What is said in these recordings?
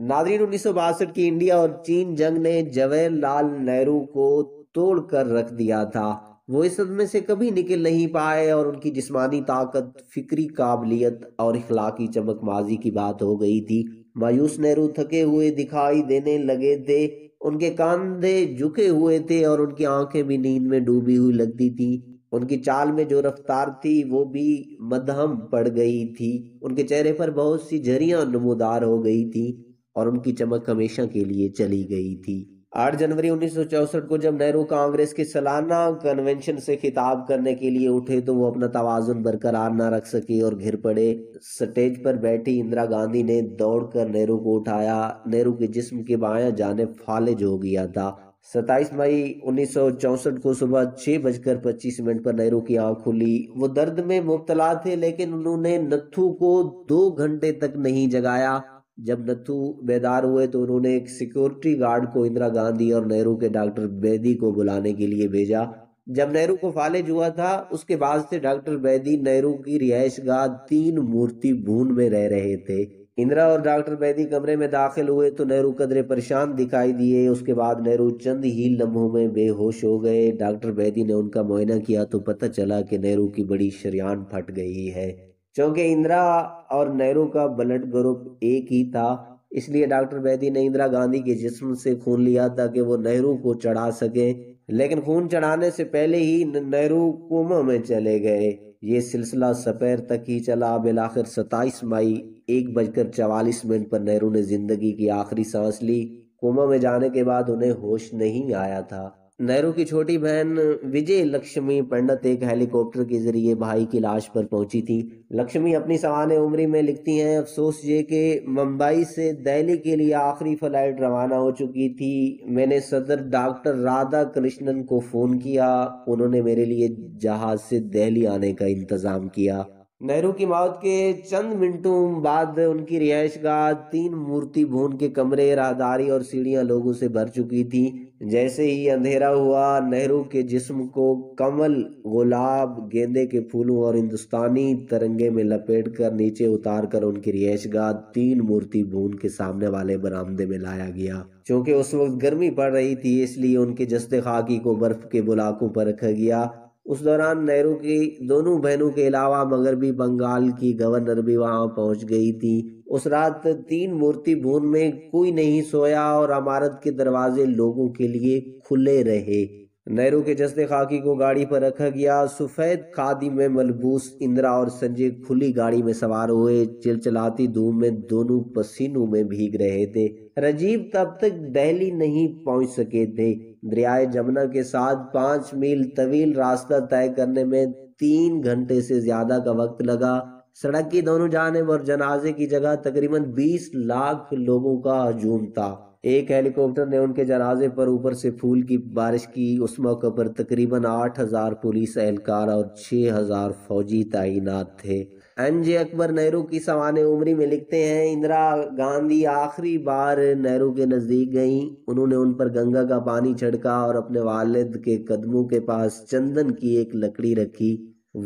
ناظرین، 1962 کی انڈیا اور چین جنگ نے جواہر لال نہرو کو توڑ کر رکھ دیا تھا۔ وہ اس صدمے سے کبھی نکل نہیں پائے اور ان کی جسمانی طاقت، فکری قابلیت اور اخلاقی چمک ماضی کی بات ہو گئی تھی۔ مایوس نہرو تھکے ہوئے دکھائی دینے لگے تھے، ان کے کاندھے جھکے ہوئے تھے اور ان کی آنکھیں بھی نیند میں ڈوبی ہوئی لگتی تھی۔ ان کی چال میں جو رفتار تھی وہ بھی مدھم پڑ گئی تھی۔ ان کے چہرے پر بہت سی جھریاں نمودار ہو گئی تھی اور ان کی چمک ہمیشہ کے لیے چلی گئی تھی۔ 8 جنوری 1964 کو جب نہرو کانگریس کے سالانہ کنونشن سے خطاب کرنے کے لیے اٹھے تو وہ اپنا توازن برقرار نہ رکھ سکے اور گر پڑے۔ سٹیج پر بیٹھی اندرا گاندھی نے دوڑ کر نہرو کو اٹھایا۔ نہرو کے جسم کے بائیں جانب فالج ہو گیا تھا۔ 27 مئی 1964 کو صبح 6:25 پر نہرو کی آنکھ کھلی۔ وہ درد میں مبتلا تھے لیکن انہوں نے نتھو کو 2 گھنٹے تک نہیں جگایا۔ جب نتھو بیدار ہوئے تو انہوں نے ایک سیکورٹی گارڈ کو اندرا گاندھی اور نہرو کے ڈاکٹر بیدی کو بلانے کے لیے بھیجا۔ جب نہرو کو فالج ہوا تھا اس کے بعد سے ڈاکٹر بیدی نہرو کی رہائش گاہ 3 مورتی بھون میں رہ رہے تھے۔ اندرا اور ڈاکٹر بیدی کمرے میں داخل ہوئے تو نہرو قدرے پریشان دکھائی دیے۔ اس کے بعد نہرو چند ہی لمحوں میں بے ہوش ہو گئے۔ ڈاکٹر بیدی نے ان کا معائنہ کیا تو پتہ چلا کہ نہرو کی بڑی شریان پھٹ گئی ہے۔ چونکہ اندرا اور نہرو کا بلڈ گروپ ایک ہی تھا، اس لیے ڈاکٹر بیدی نے اندرا گاندھی کے جسم سے خون لیا تاکہ وہ نہرو کو چڑھا سکیں، لیکن خون چڑھانے سے پہلے ہی نہرو کوما میں چلے گئے۔ یہ سلسلہ سپیر تک ہی چلا۔ بالآخر 27 مئی 1:44 پر نہرو نے زندگی کی آخری سانس لی۔ کوما میں جانے کے بعد انہیں ہوش نہیں آیا تھا۔ نہرو کی چھوٹی بہن وجے لکشمی پنڈت ایک ہیلی کاپٹر کے ذریعے بھائی کی لاش پر پہنچی تھی۔ لکشمی اپنی سوانح عمری میں لکھتی ہیں، افسوس یہ کہ ممبئی سے دہلی کے لیے آخری فلائٹ روانہ ہو چکی تھی۔ میں نے صدر ڈاکٹر رادھا کرشنن کو فون کیا، انہوں نے میرے لیے جہاز سے دہلی آنے کا انتظام کیا۔ نہرو کی موت کے چند منٹوں بعد ان کی رہائش گاہ 3 مورتی بھون کے کمرے، راہداری اور سیڑھیاں لوگوں سے بھر چکی تھی۔ جیسے ہی اندھیرا ہوا، نہرو کے جسم کو کمل، گلاب، گیندے کے پھولوں اور ہندوستانی ترنگے میں لپیٹ کر نیچے اتار کر ان کی رہائش گاہ 3 مورتی بھون کے سامنے والے برآمدے میں لایا گیا۔ چونکہ اس وقت گرمی پڑ رہی تھی اس لیے ان کے جسد خاکی کو برف کے بلاکوں پر رکھا گیا۔ اس دوران نہرو کی دونوں بہنوں کے علاوہ مغربی بنگال کی گورنر بھی وہاں پہنچ گئی تھی۔ اس رات 3 مورتی بھون میں کوئی نہیں سویا اور عمارت کے دروازے لوگوں کے لیے کھلے رہے۔ نہرو کے جسد خاکی کو گاڑی پر رکھا گیا۔ سفید کھادی میں ملبوس اندرا اور سنجے کھلی گاڑی میں سوار ہوئے۔ چلچلاتی دھوپ میں دونوں پسینوں میں بھیگ رہے تھے۔ راجیو تب تک دہلی نہیں پہنچ سکے تھے۔ دریائے جمنا کے ساتھ 5 میل طویل راستہ طے کرنے میں 3 گھنٹے سے زیادہ کا وقت لگا۔ سڑک کی دونوں جانب اور جنازے کی جگہ تقریباً 20 لاکھ لوگوں کا ہجوم تھا۔ ایک ہیلی کاپٹر نے ان کے جنازے پر اوپر سے پھول کی بارش کی۔ اس موقع پر تقریباً 8,000 پولیس اہلکار اور 6,000 فوجی تعینات تھے۔ این جے اکبر نہرو کی سوانح عمری میں لکھتے ہیں، اندرا گاندھی آخری بار نہرو کے نزدیک گئیں۔ انہوں نے ان پر گنگا کا پانی چھڑکا اور اپنے والد کے قدموں کے پاس چندن کی ایک لکڑی رکھی۔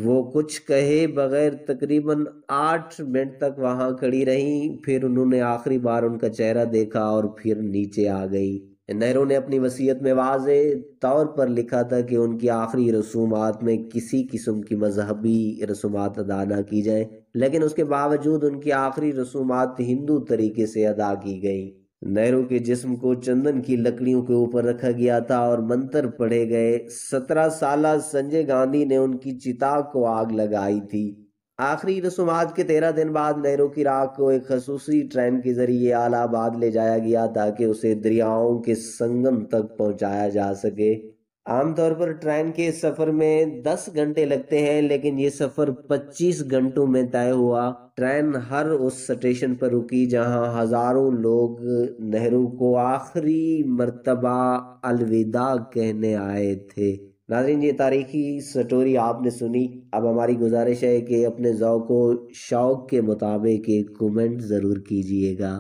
وہ کچھ کہے بغیر تقریباً 8 منٹ تک وہاں کھڑی رہیں، پھر انہوں نے آخری بار ان کا چہرہ دیکھا اور پھر نیچے آ گئی۔ نہرو نے اپنی وصیت میں واضح طور پر لکھا تھا کہ ان کی آخری رسومات میں کسی قسم کی مذہبی رسومات ادا نہ کی جائیں، لیکن اس کے باوجود ان کی آخری رسومات ہندو طریقے سے ادا کی گئیں۔ نہرو کے جسم کو چندن کی لکڑیوں کے اوپر رکھا گیا تھا اور منتر پڑھے گئے۔ 17 سالہ سنجے گاندھی نے ان کی چتا کو آگ لگائی تھی۔ آخری رسومات کے 13 دن بعد نہرو کی راکھ کو ایک خصوصی ٹرین کے ذریعے الہ آباد لے جایا گیا تاکہ اسے دریاؤں کے سنگم تک پہنچایا جا سکے۔ عام طور پر ٹرین کے سفر میں 10 گھنٹے لگتے ہیں، لیکن یہ سفر 25 گھنٹوں میں طے ہوا۔ ٹرین ہر اس سٹیشن پر رکی جہاں ہزاروں لوگ نہرو کو آخری مرتبہ الوداع کہنے آئے تھے۔ ناظرین، یہ تاریخی سٹوری آپ نے سنی۔ اب ہماری گزارش ہے کہ اپنے ذوق و شوق کے مطابق ایک کومنٹ ضرور کیجئے گا۔